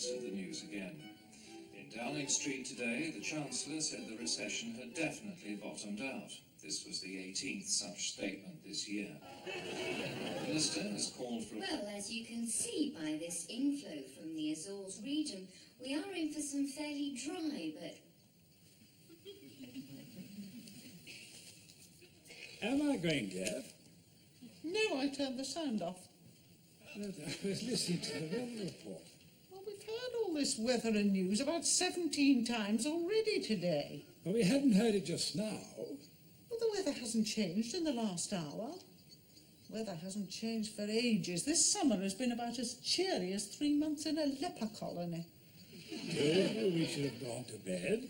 headlines of the news again. In Downing Street today, the Chancellor said the recession had definitely bottomed out. This was the 18th such statement this year. The Minister has called for... Well, as you can see by this inflow from the Azores region, we are in for some fairly dry, but... Am I going deaf? No, I turned the sound off. I was listening to the weather report. Well, we've heard all this weather and news about 17 times already today. Well, we hadn't heard it just now. Well, the weather hasn't changed in the last hour. Weather hasn't changed for ages. This summer has been about as cheery as 3 months in a leper colony. Oh, we should have gone to bed.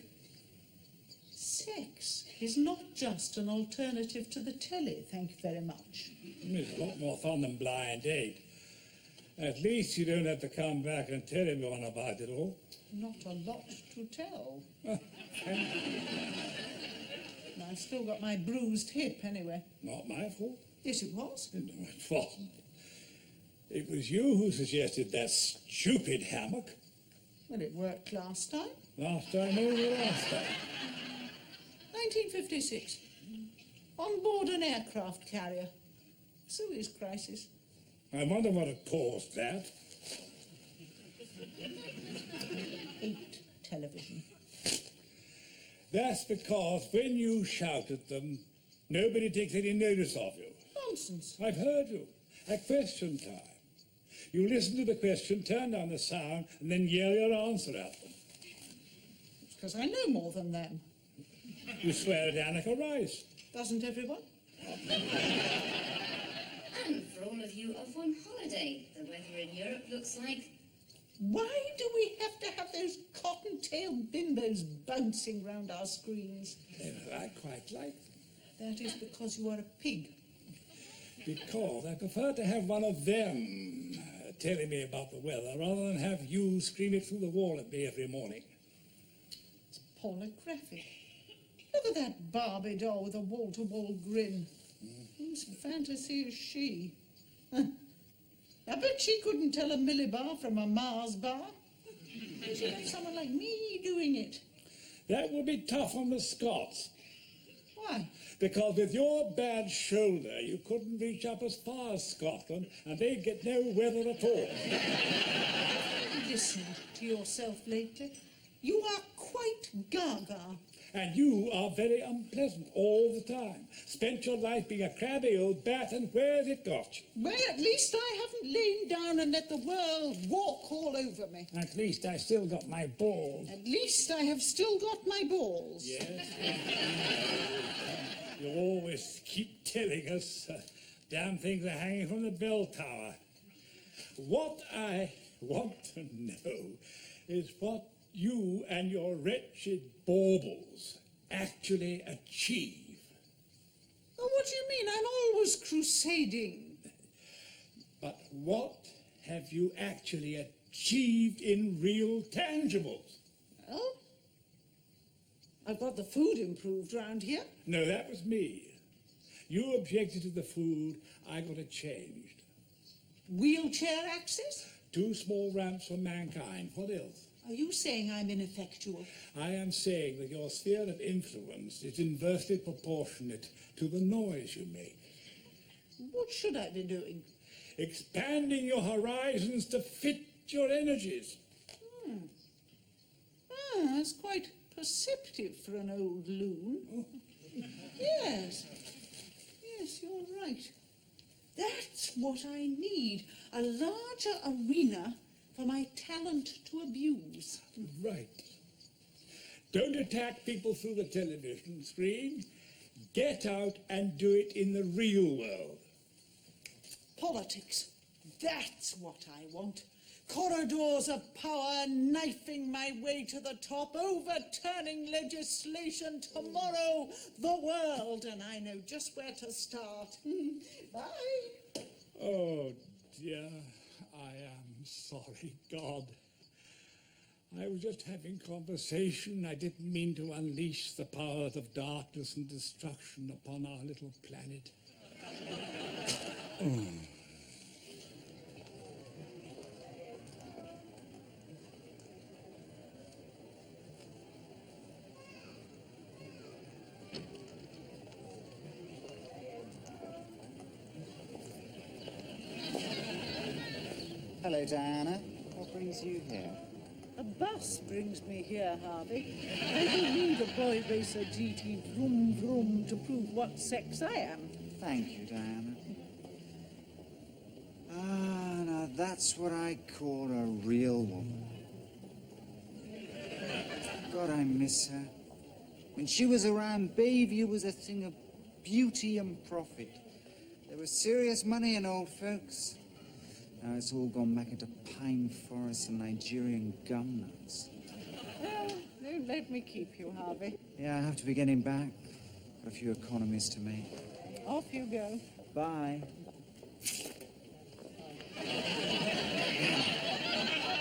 Sex is not just an alternative to the telly, thank you very much. It's a lot more fun than blind date. At least you don't have to come back and tell everyone about it all. Not a lot to tell. I've still got my bruised hip, anyway. Not my fault. Yes, it was. No, it wasn't. It was you who suggested that stupid hammock. Well, it worked last time. Last time over last time. 1956. On board an aircraft carrier. Suez crisis. I wonder what had caused that. 8 television. That's because when you shout at them, nobody takes any notice of you. Nonsense. I've heard you. At question time. You listen to the question, turn down the sound, and then yell your answer at them. It's because I know more than them. You swear at Annika Rice. Doesn't everyone? And for all of you off on holiday, the weather in Europe looks like... Why do we have to have those cotton-tailed bimbos bouncing round our screens? I quite like them. That is because you are a pig. Because I prefer to have one of them telling me about the weather rather than have you scream it through the wall at me every morning. It's pornographic. Look at that Barbie doll with a wall-to-wall grin. Whose fantasy is she? I bet she couldn't tell a millibar from a Mars bar. She'd have someone like me doing it. That would be tough on the Scots. Why? Because with your bad shoulder, you couldn't reach up as far as Scotland, and they'd get no weather at all. Listen to yourself lately. You are quite gaga. And you are very unpleasant all the time. Spent your life being a crabby old bat, and where's it got you? Well, at least I haven't lain down and let the world walk all over me. At least I still got my balls. At least I have still got my balls. Yes. You always keep telling us damn things are hanging from the bell tower. What I want to know is what you and your wretched baubles actually achieve. Oh, what do you mean? I'm always crusading. But what have you actually achieved in real tangibles? Well, I've got the food improved round here. No, that was me. You objected to the food, I got it changed. Wheelchair access? 2 small ramps for mankind. What else? Are you saying I'm ineffectual? I am saying that your sphere of influence is inversely proportionate to the noise you make. What should I be doing? Expanding your horizons to fit your energies. That's quite perceptive for an old loon. Yes. Yes, you're right. That's what I need. A larger arena for my talent to abuse. Right. Don't attack people through the television screen. Get out and do it in the real world. Politics. That's what I want. Corridors of power, knifing my way to the top, overturning legislation tomorrow, the world, and I know just where to start. Bye. Oh, dear. I am sorry, God. I was just having conversation. I didn't mean to unleash the powers of darkness and destruction upon our little planet. Hello, Diana. What brings you here? A bus brings me here, Harvey. I don't need a boy racer GT vroom vroom to prove what sex I am. Thank you, Diana. Ah, now that's what I call a real woman. God, I miss her. When she was around, Bayview was a thing of beauty and profit. There was serious money in old folks. Now it's all gone back into pine forests and Nigerian gum nuts. Well, don't let me keep you, Harvey. Yeah, I have to be getting back. Got a few economies to make. Off you go. Bye.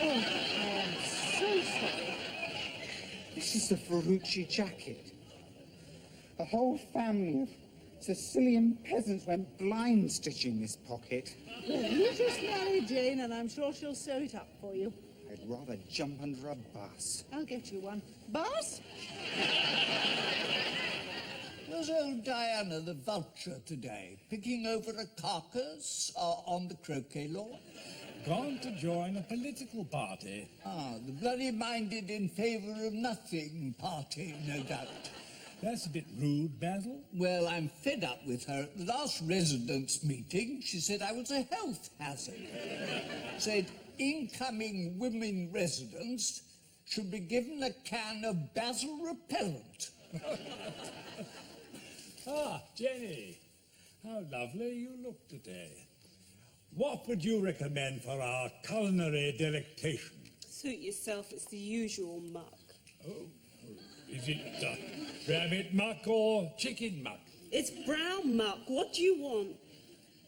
Oh, I'm so sorry. This is the Ferrucci jacket. A whole family of Sicilian peasants went blind stitching this pocket. Well, you just marry Jane and I'm sure she'll sew it up for you. I'd rather jump under a bus. I'll get you one. Bus? Was old Diana the vulture today, picking over a carcass on the croquet lawn? Gone to join a political party. Ah, the bloody-minded in favour of nothing party, no doubt. That's a bit rude, Basil. Well, I'm fed up with her. At the last residents' meeting, she said I was a health hazard. Said incoming women residents should be given a can of basil repellent. Ah, Jenny, how lovely you look today. What would you recommend for our culinary delectation? Suit yourself, it's the usual muck. Oh, is it rabbit muck or chicken muck? It's brown muck. What do you want?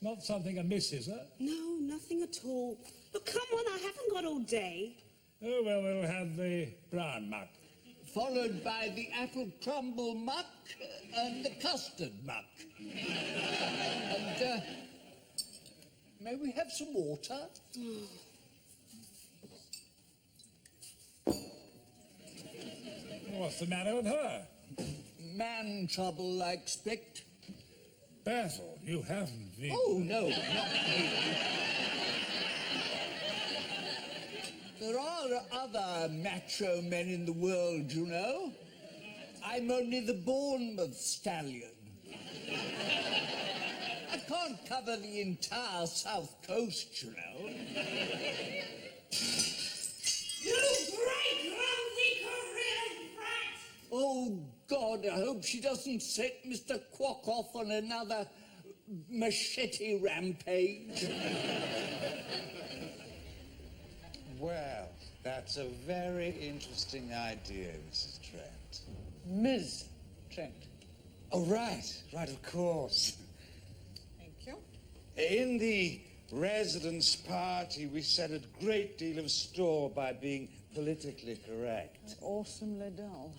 Not something amiss, is there? No, nothing at all. But come on, I haven't got all day. Oh, well, we'll have the brown muck. Followed by the apple crumble muck and the custard muck. And, may we have some water? What's the matter with her? Man trouble, I expect. Basil, you haven't been... Oh, no, not me. There are other macho men in the world, you know. I'm only the Bournemouth stallion. I can't cover the entire south coast, you know. You great clumsy Korean brat! Oh, God, I hope she doesn't set Mr. Quack off on another machete rampage. Well, that's a very interesting idea, Mrs. Trent. Ms. Trent. Oh, right, of course. Thank you. In the residence party, we set a great deal of store by being politically correct. Awesomely dull.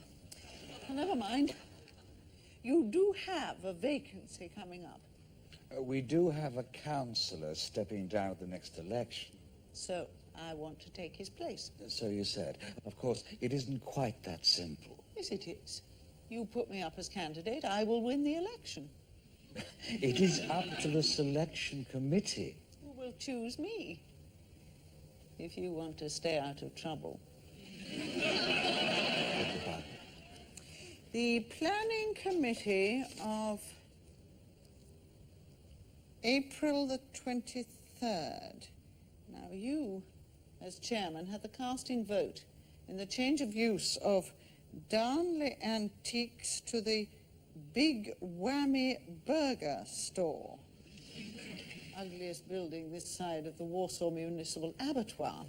Well, never mind. You do have a vacancy coming up. We do have a councillor stepping down at the next election. So I want to take his place. So you said. Of course, it isn't quite that simple. Yes, it is. You put me up as candidate, I will win the election. It is up to the selection committee. You will choose me if you want to stay out of trouble. The planning committee of April the 23rd. Now you, as chairman, have the casting vote in the change of use of Darnley Antiques to the Big Whammy Burger Store. Ugliest building this side of the Warsaw Municipal Abattoir.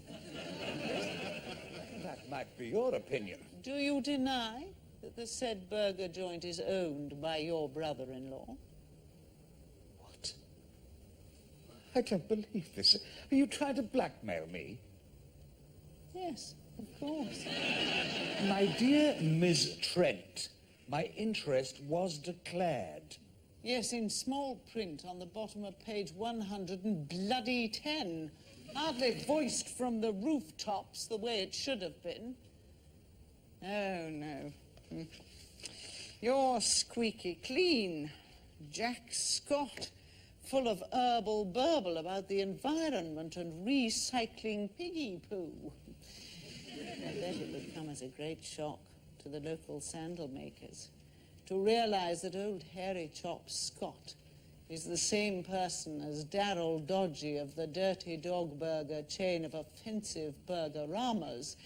That might be your opinion. Do you deny that the said burger joint is owned by your brother-in-law? What? I don't believe this. Are you trying to blackmail me? Yes, of course. My dear Miss Trent, my interest was declared. Yes, in small print on the bottom of page 110. Hardly voiced from the rooftops the way it should have been. Oh, no. You're squeaky clean. Jack Scott, full of herbal burble about the environment and recycling piggy poo. I bet it would come as a great shock to the local sandal makers to realise that old Hairy Chop Scott is the same person as Darryl Dodgy of the Dirty Dog Burger chain of offensive burgeramas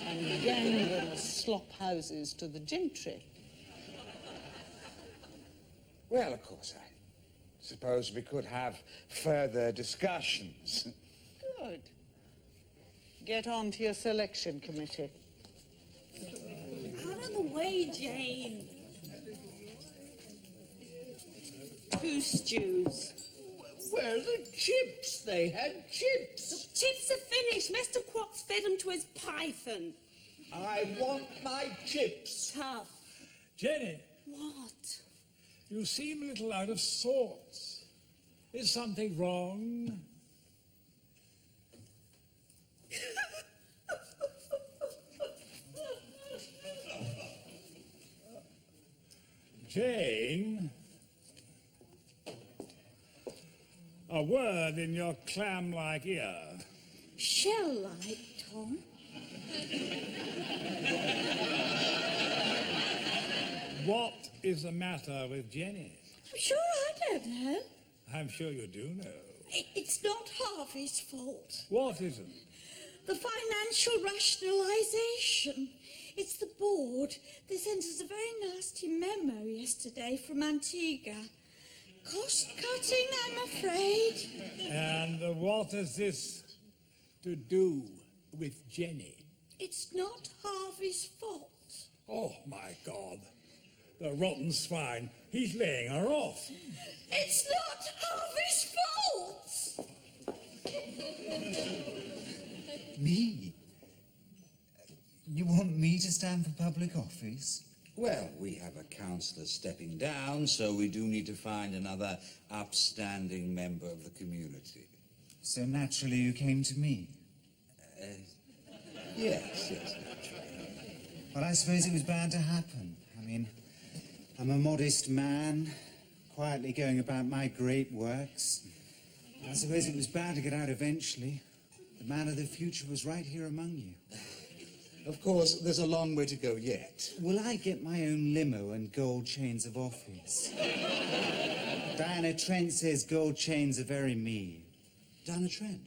and gangrenous slop houses to the gentry. Well, of course, I suppose we could have further discussions. Good. Get on to your selection committee. Out of the way, Jane. 2 stews. Where are the chips? They had chips. Chips are finished. Mr. Quox fed them to his python. I want my chips. Tough. Jenny, What? you seem a little out of sorts. Is something wrong? Jane, a word in your clam-like ear. Shell-like, Tom. What is the matter with Jenny? I'm sure I don't know. I'm sure you do know. It's not Harvey's fault. What isn't? The financial rationalisation. It's the board. They sent us a very nasty memo yesterday from Antigua. Cost-cutting, I'm afraid. And what has this to do with Jenny? It's not Harvey's fault. Oh, my God. The rotten swine. He's laying her off. It's not Harvey's fault! Me? You want me to stand for public office? Well, we have a councillor stepping down, so we do need to find another upstanding member of the community. So naturally you came to me. Yes. Well, I suppose it was bound to happen. I mean, I'm a modest man, quietly going about my great works. I suppose it was bound to get out eventually. The man of the future was right here among you. Of course, there's a long way to go yet. Will I get my own limo and gold chains of office? Diana Trent says gold chains are very mean. Diana Trent?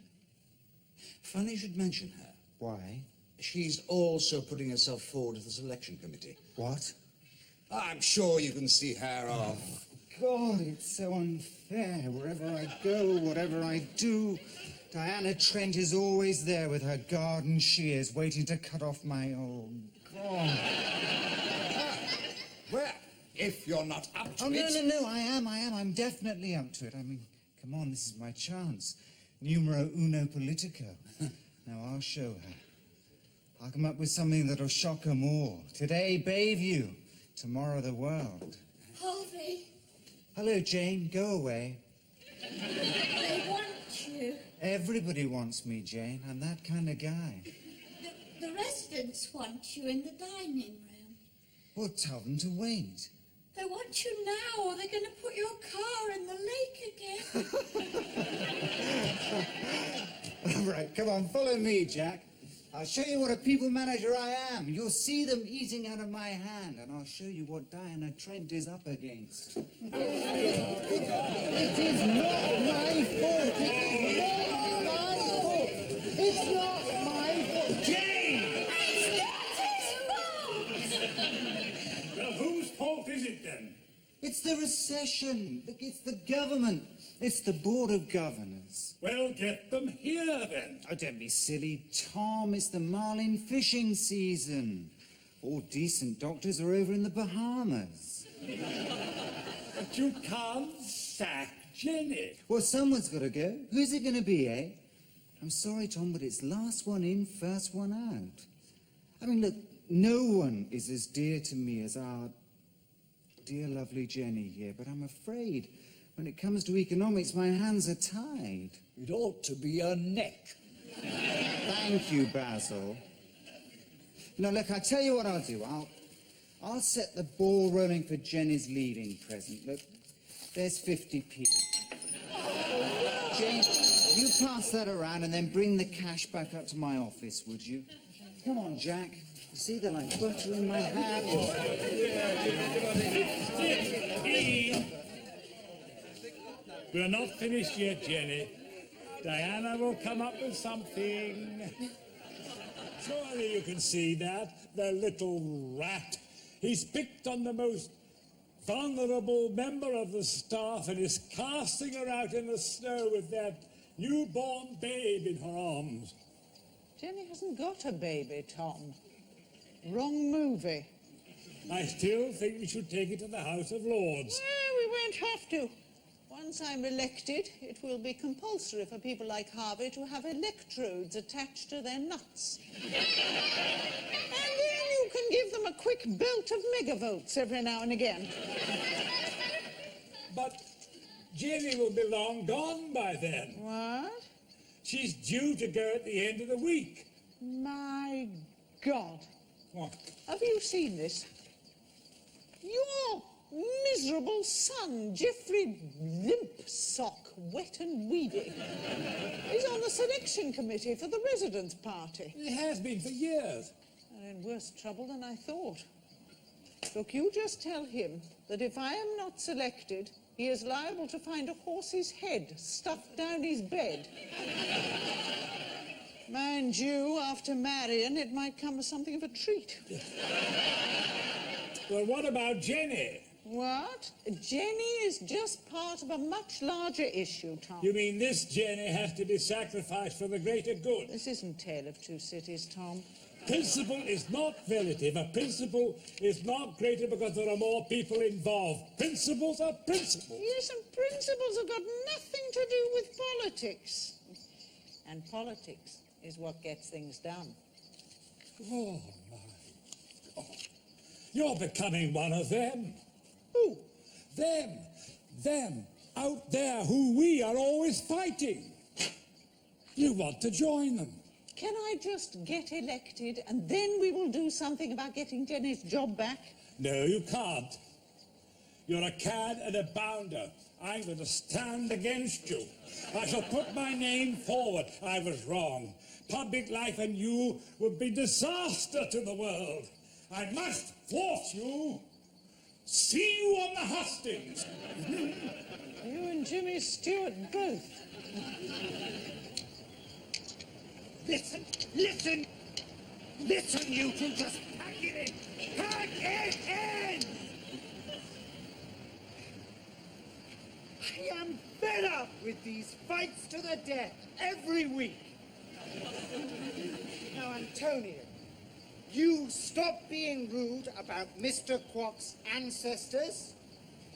Funny you should mention her. Why? She's also putting herself forward to the selection committee. What? I'm sure you can see her off. God, it's so unfair. Wherever I go, whatever I do, Diana Trent is always there with her garden shears, waiting to cut off my own. God. Well, if you're not up to Oh, it... no, I am. I'm definitely up to it. I mean, come on, this is my chance. Numero uno politico. Now, I'll show her. I'll come up with something that'll shock them all. Today, Bayview. Tomorrow, the world. Harvey, Hello, Jane. Go away. they want you. Everybody wants me, Jane. I'm that kind of guy. The residents want you in the dining room. Well, tell them to wait. They want you now, or they're going to put your car in the lake again. All right, come on, follow me, Jack. I'll show you what a people manager I am. You'll see them eating out of my hand, and I'll show you what Diana Trent is up against. It is not my fault. It's not my fault. Jane! Well, whose fault is it then? It's the recession. Look, it's the government. It's the Board of Governors. Well, get them here then. Oh, don't be silly, Tom. It's the marlin fishing season. All decent doctors are over in the Bahamas. But you can't sack Jenny. Well, someone's got to go. Who's it going to be, eh? I'm sorry, Tom, but it's last one in, first one out. I mean, look, no one is as dear to me as our dear, lovely Jenny here, but I'm afraid when it comes to economics, my hands are tied. It ought to be a neck. Thank you, Basil. No, look, I tell you what I'll do. I'll set the ball rolling for Jenny's leaving present. Look, there's 50p. Jane, you pass that around and then bring the cash back up to my office, would you? Come on, Jack. You see, they're like butter in my hand. We're not finished yet, Jenny. Diana will come up with something. Surely you can see that, the little rat. He's picked on the most vulnerable member of the staff and is casting her out in the snow with that newborn babe in her arms. Jenny hasn't got a baby, Tom. Wrong movie. I still think we should take it to the House of Lords. We won't have to. Once I'm elected, it will be compulsory for people like Harvey to have electrodes attached to their nuts. And then you can give them a quick belt of megavolts every now and again. But Jenny will be long gone by then. What? She's due to go at the end of the week. My God. What? Have you seen this? Your miserable son, Geoffrey Limpsock, wet and weedy, is on the selection committee for the residence party. It has been for years. They're in worse trouble than I thought. Look, you just tell him that if I am not selected, he is liable to find a horse's head stuffed down his bed. Mind you, after marrying, it might come as something of a treat. Well, what about Jenny? What? Jenny is just part of a much larger issue, Tom. You mean this Jenny has to be sacrificed for the greater good? This isn't Tale of Two Cities, Tom. Principle is not relative. A principle is not greater because there are more people involved. Principles are principles. Yes, and principles have got nothing to do with politics. And politics is what gets things done. Oh, my God. You're becoming one of them. Who? Them. Them. Out there who we are always fighting. You want to join them. Can I just get elected and then we will do something about getting Jenny's job back? No, you can't. You're a cad and a bounder. I'm going to stand against you. I shall put my name forward. I was wrong. Public life and you would be disaster to the world. I must force you. See you on the hustings. You and Jimmy Stewart both. Listen, listen! Listen, you two, just pack it in! Pack it in! I am fed up with these fights to the death every week. Now, Antonio, you stop being rude about Mr. Quack's ancestors,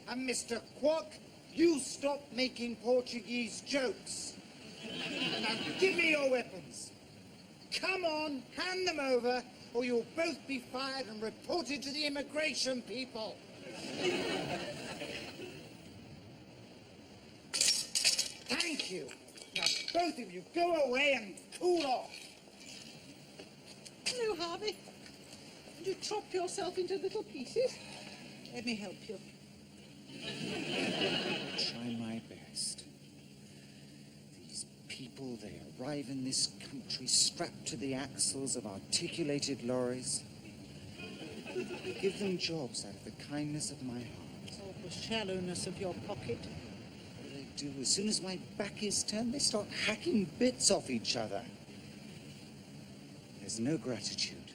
and Mr. Quack, you stop making Portuguese jokes. Now, give me your weapons. Come on, hand them over, or you'll both be fired and reported to the immigration people. Thank you. Now, both of you, go away and cool off. Hello, Harvey. Did you chop yourself into little pieces? Let me help you. Try my best. These people, they arrive in this country strapped to the axles of articulated lorries. Give them jobs out of the kindness of my heart. Or the shallowness of your pocket. What do they do? As soon as my back is turned, they start hacking bits off each other. There's no gratitude.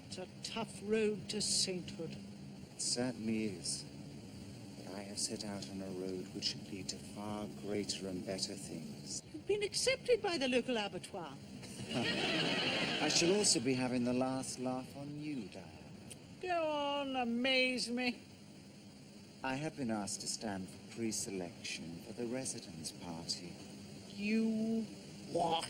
It's a tough road to sainthood. It certainly is. But I have set out on a road which should lead to far greater and better things. You've been accepted by the local abattoir. I shall also be having the last laugh on you, Diane. Go on, amaze me. I have been asked to stand for pre-selection for the residence party. You what?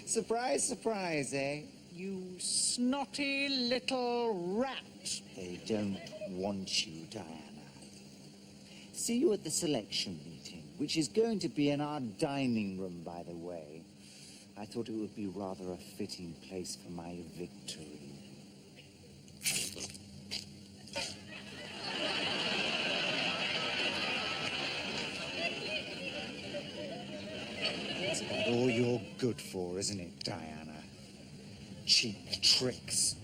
Surprise, surprise, eh? You snotty little rat. They don't want you, Diana. See you at the selection meeting, which is going to be in our dining room, by the way. I thought it would be rather a fitting place for my victory. good for, isn't it, Diana? Cheap tricks.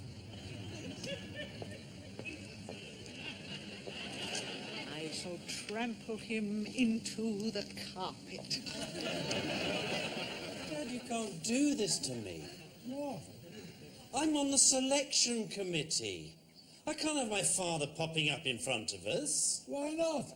I shall trample him into the carpet. Dad, you can't do this to me. What? I'm on the selection committee. I can't have my father popping up in front of us. Why not?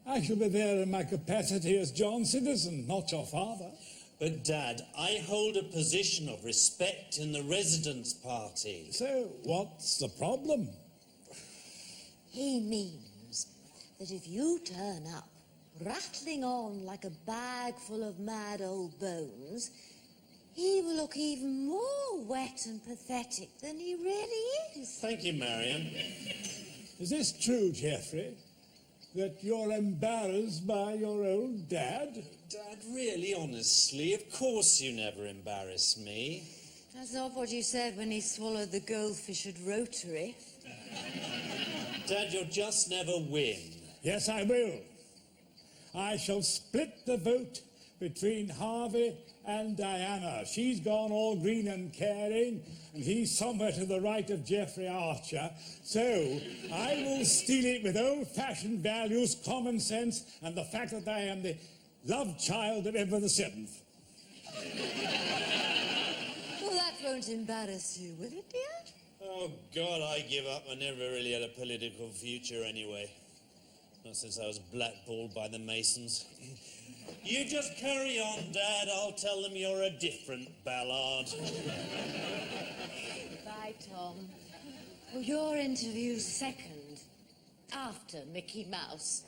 I shall be there in my capacity as John Citizen, not your father. But, Dad, I hold a position of respect in the residents' party. So, what's the problem? He means that if you turn up, rattling on like a bag full of mad old bones, he will look even more wet and pathetic than he really is. Thank you, Marion. Is this true, Geoffrey? That you're embarrassed by your old dad? Dad, really, honestly, of course you never embarrass me. That's not what you said when he swallowed the goldfish at Rotary. Dad, you'll just never win. Yes, I will. I shall split the vote between Harvey and Diana. She's gone all green and caring, and he's somewhere to the right of Geoffrey Archer. So I will steal it with old-fashioned values, common sense, and the fact that I am the love child of Edward VII. Well, that won't embarrass you, will it, dear? Oh, God, I give up. I never really had a political future anyway. Not since I was blackballed by the Masons. You just carry on, Dad. I'll tell them you're a different Ballard. Bye, Tom. Well, your interview's second, after Mickey Mouse.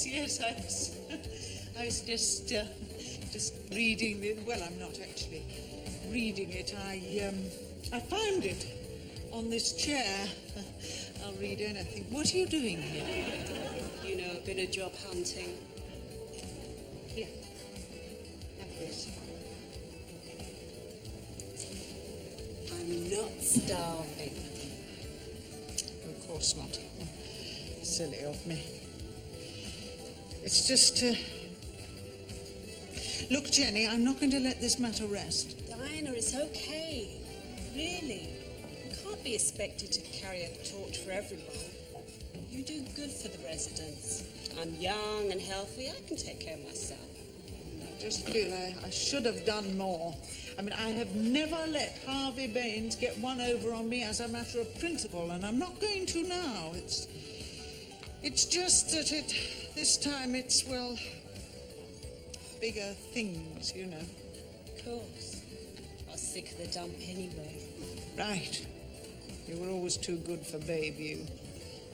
Yes, I was just reading it. Well, I'm not actually reading it. I found it on this chair. I'll read anything. What are you doing here? You know, a bit of job hunting. Here. Have this. I'm not starving. Of course not. Silly of me. It's just, Look, Jenny, I'm not going to let this matter rest. Diana, it's okay. Really. You can't be expected to carry a torch for everyone. You do good for the residents. I'm young and healthy. I can take care of myself. I just feel I should have done more. I mean, I have never let Harvey Baines get one over on me as a matter of principle, and I'm not going to now. It's just that this time it's, well, bigger things, you know. Of course. I was sick of the dump anyway. Right. You were always too good for Babe, you.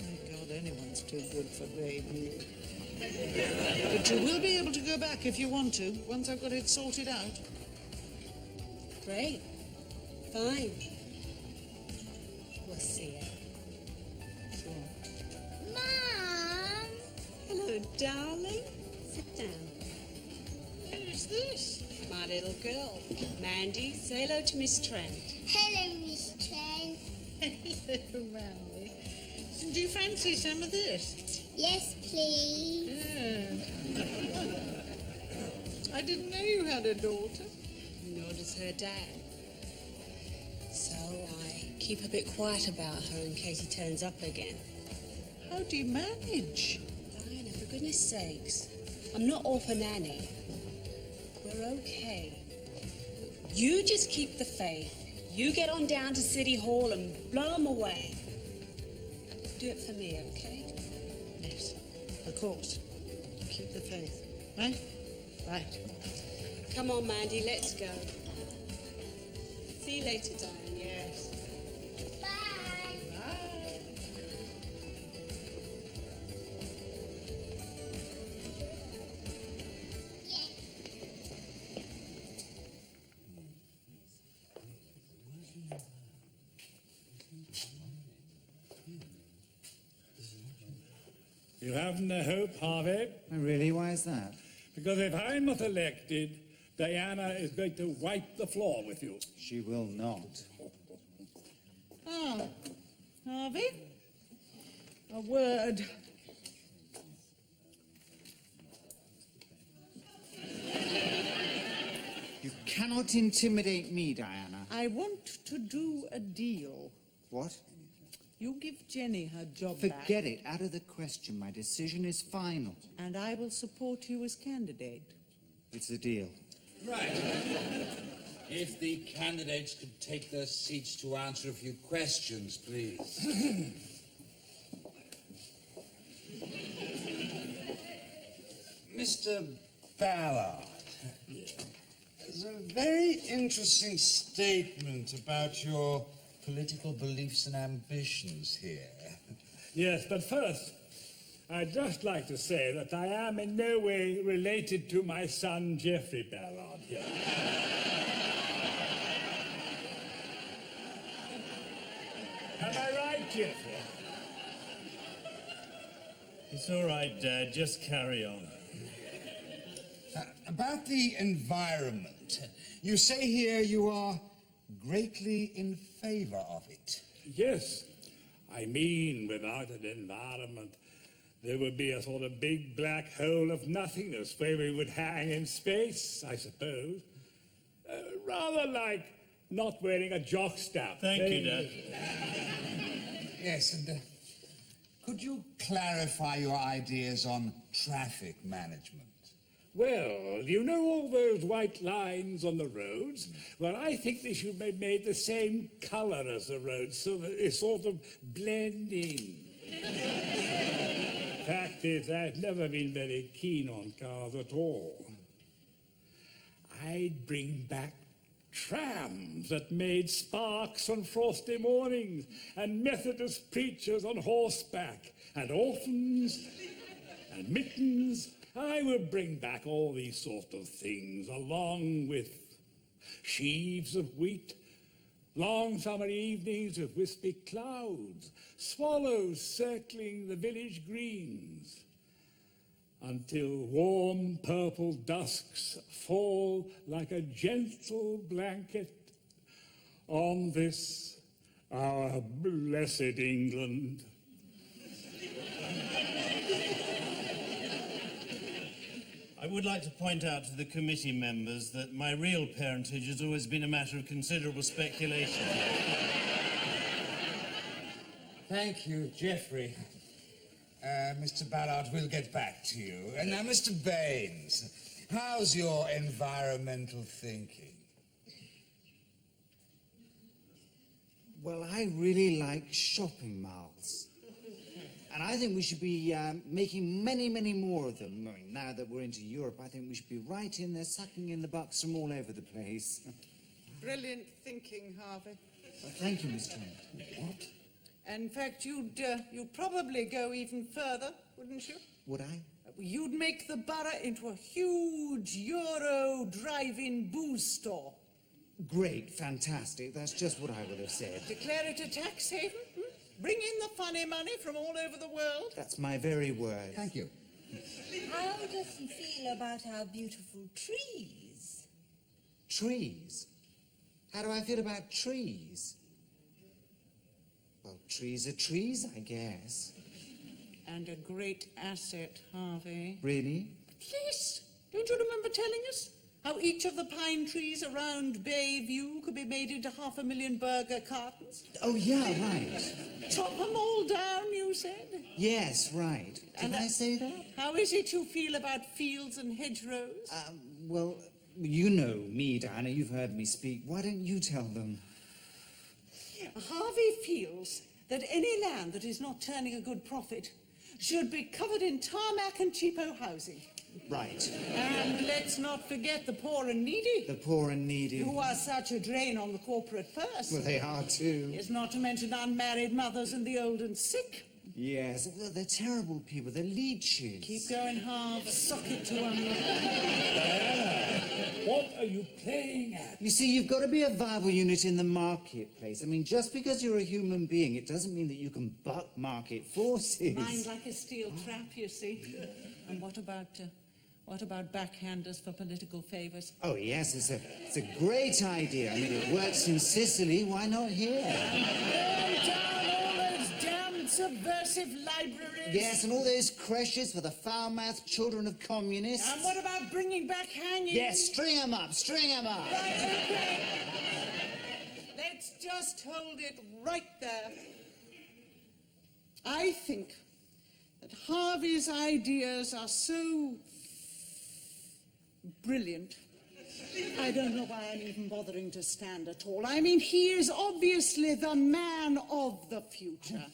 My God, anyone's too good for Babe, you. But you will be able to go back if you want to, once I've got it sorted out. Great. Fine. We'll see you. Sure. Mom! Hello, darling. Sit down. Who's this? My little girl, Mandy. Say hello to Miss Trent. Hello, Miss Trent. Hello, Mandy. Do you fancy some of this? Yes, please. Yeah. I didn't know you had a daughter. Nor does her dad. So I keep a bit quiet about her in case he turns up again. How do you manage? Diana, for goodness sakes, I'm not orphan Annie. We're okay. You just keep the faith. You get on down to City Hall and blow them away. Do it for me, okay? Yes, of course. Keep the faith. Right? Right. Come on, Mandy, let's go. See you later, darling. Yes. You haven't a hope, Harvey? Oh, really? Why is that? Because if I'm not elected, Diana is going to wipe the floor with you. She will not. Ah, Harvey? A word. You cannot intimidate me, Diana. I want to do a deal. What? You give Jenny her job back. Forget it. Out of the question. My decision is final. And I will support you as candidate. It's a deal. Right. If the candidates could take their seats to answer a few questions, please. Mr. Ballard, there's a very interesting statement about your political beliefs and ambitions here. Yes, but first, I'd just like to say that I am in no way related to my son, Geoffrey Ballard here. Am I right, Geoffrey? It's all right, Dad. Just carry on. About the environment, you say here you are greatly in favor of it. Yes. I mean, without an environment, there would be a sort of big black hole of nothingness where we would hang in space, I suppose. Rather like not wearing a jockstrap. Thank you, Dad. Yes, and could you clarify your ideas on traffic management? Well, you know all those white lines on the roads? Well, I think they should be made the same colour as the roads so that they sort of blend in. Fact is, I've never been very keen on cars at all. I'd bring back trams that made sparks on frosty mornings, and Methodist preachers on horseback, and orphans, and mittens. I would bring back all these sort of things, along with sheaves of wheat, long summer evenings with wispy clouds, swallows circling the village greens, until warm purple dusks fall like a gentle blanket on this, our blessed England. I would like to point out to the committee members that my real parentage has always been a matter of considerable speculation. Thank you, Geoffrey. Mr. Ballard, we'll get back to you. And now, Mr. Baines, how's your environmental thinking? Well, I really like shopping malls. And I think we should be making many, many more of them. I mean, now that we're into Europe, I think we should be right in there sucking in the bucks from all over the place. Brilliant thinking, Harvey. Well, thank you, Miss Trent. What? In fact, you'd probably go even further, wouldn't you? Would I? You'd make the borough into a huge Euro drive-in booze store. Great, fantastic. That's just what I would have said. Declare it a tax haven? Bring in the funny money from all over the world? That's my very word. Thank you. How does he feel about our beautiful trees? Trees? How do I feel about trees? Well, trees are trees, I guess. And a great asset, Harvey. Really? Yes. Don't you remember telling us how each of the pine trees around Bayview could be made into 500,000 burger cartons? Oh, yeah, right. Chop them all down, you said? Yes, right. Did I say that? How is it you feel about fields and hedgerows? Well, you know me, Diana. You've heard me speak. Why don't you tell them? Harvey feels that any land that is not turning a good profit should be covered in tarmac and cheapo housing. Right. And let's not forget the poor and needy. The poor and needy. Who are such a drain on the corporate purse. Well, they are too. It's not to mention unmarried mothers and the old and sick. Yes, well, they're terrible people. They're leeches. Keep going, Harv. Suck it to them. What are you playing at? You see, you've got to be a viable unit in the marketplace. I mean, just because you're a human being, it doesn't mean that you can buck market forces. Mind like a steel trap, you see. And what about backhanders for political favours? Oh, yes, it's a great idea. I mean, it works in Sicily. Why not here? Subversive libraries. Yes, and all those creches for the foul-mouthed children of communists. And what about bringing back hanging? Yes, string 'em up, string 'em up. Right, okay. Let's just hold it right there. I think that Harvey's ideas are so brilliant. I don't know why I'm even bothering to stand at all. I mean, he is obviously the man of the future.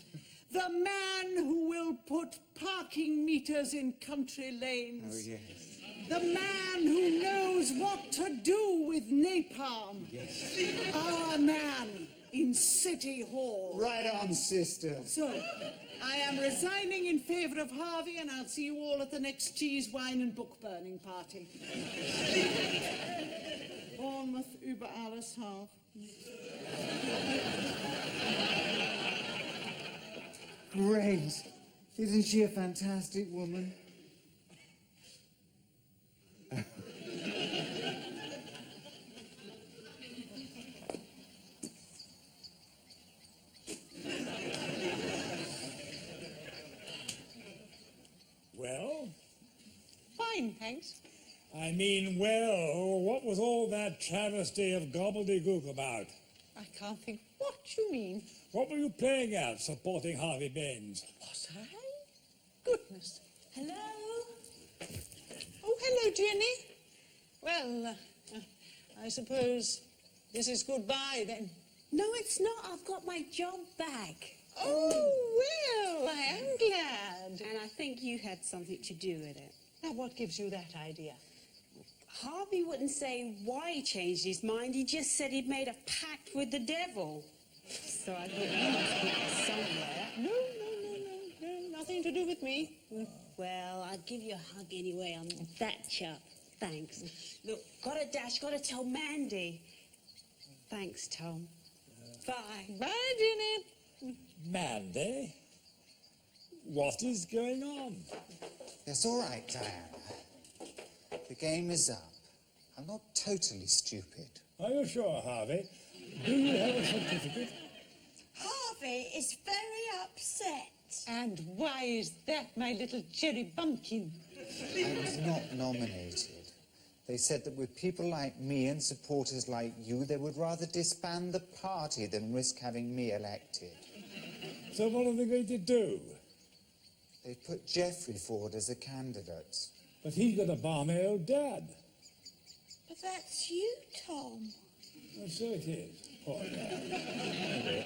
The man who will put parking meters in country lanes. Oh, yes. The man who knows what to do with napalm. Yes. Our man in City Hall. Right on, sister. So, I am resigning in favour of Harvey, and I'll see you all at the next cheese, wine and book burning party. Bournemouth über alles, Harv. Great. Isn't she a fantastic woman? Well? Fine, thanks. I mean, well, what was all that travesty of gobbledygook about? I can't think what you mean. What were you playing at, supporting Harvey Baines? Was I? Goodness. Hello? Oh, hello, Jenny. Well, I suppose this is goodbye, then. No, it's not. I've got my job back. Oh, well, I am glad. And I think you had something to do with it. Now, what gives you that idea? Harvey wouldn't say why he changed his mind. He just said he'd made a pact with the devil. So I thought you must be there somewhere. No, nothing to do with me. Well, I'll give you a hug anyway. I'm that chap. Thanks. Look, gotta dash, gotta tell Mandy. Thanks, Tom. Bye. Bye, Jenny. Mandy? What is going on? That's all right, Diana. The game is up. I'm not totally stupid. Are you sure, Harvey? Do you have a certificate? Harvey is very upset. And why is that, my little cherry bumpkin? I was not nominated. They said that with people like me and supporters like you, they would rather disband the party than risk having me elected. So what are they going to do? They put Geoffrey forward as a candidate. But he's got a balmy old dad. But that's you, Tom. Oh, so it is. Poor dad.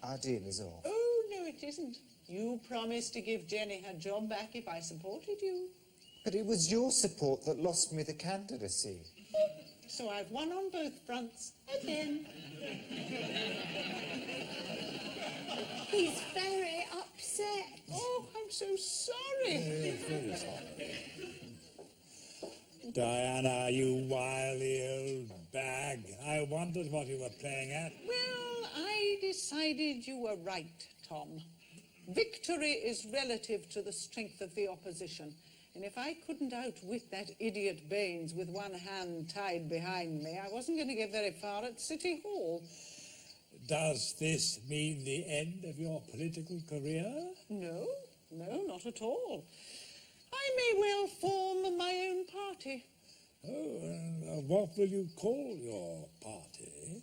Our deal is off. Oh, no, it isn't. You promised to give Jenny her job back if I supported you. But it was your support that lost me the candidacy. So I've won on both fronts again. He's very upset. Oh, I'm so sorry. Very sorry. Diana, you wily old bag. I wondered what you were playing at. Well, I decided you were right, Tom. Victory is relative to the strength of the opposition. And if I couldn't outwit that idiot Baines with one hand tied behind me, I wasn't going to get very far at City Hall. Does this mean the end of your political career? No, not at all. I may well form my own party. Oh, and what will you call your party?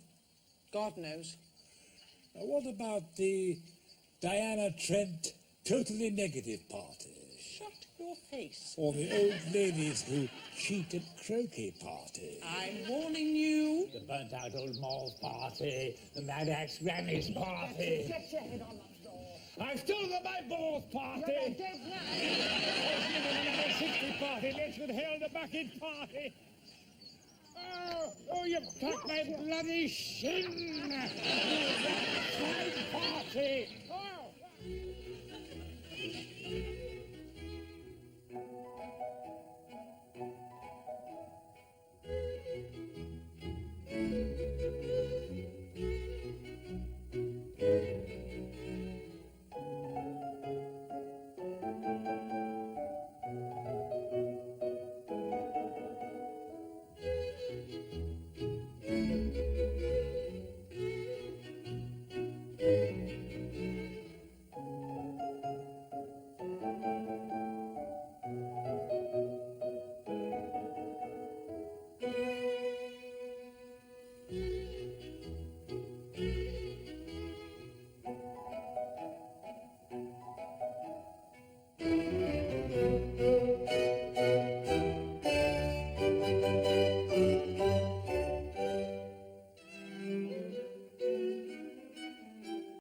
God knows. What about the Diana Trent Totally Negative Party? Shut your face. Or the old ladies who cheat at croquet party? I'm warning you. The burnt-out old Moll party, the Mad Axe Granny's party. Get your head on that I've still got my balls party. You're a dead man. Another 60 party. Let's get held a bucket party. Oh, you've cut my bloody shin. Side party. Oh.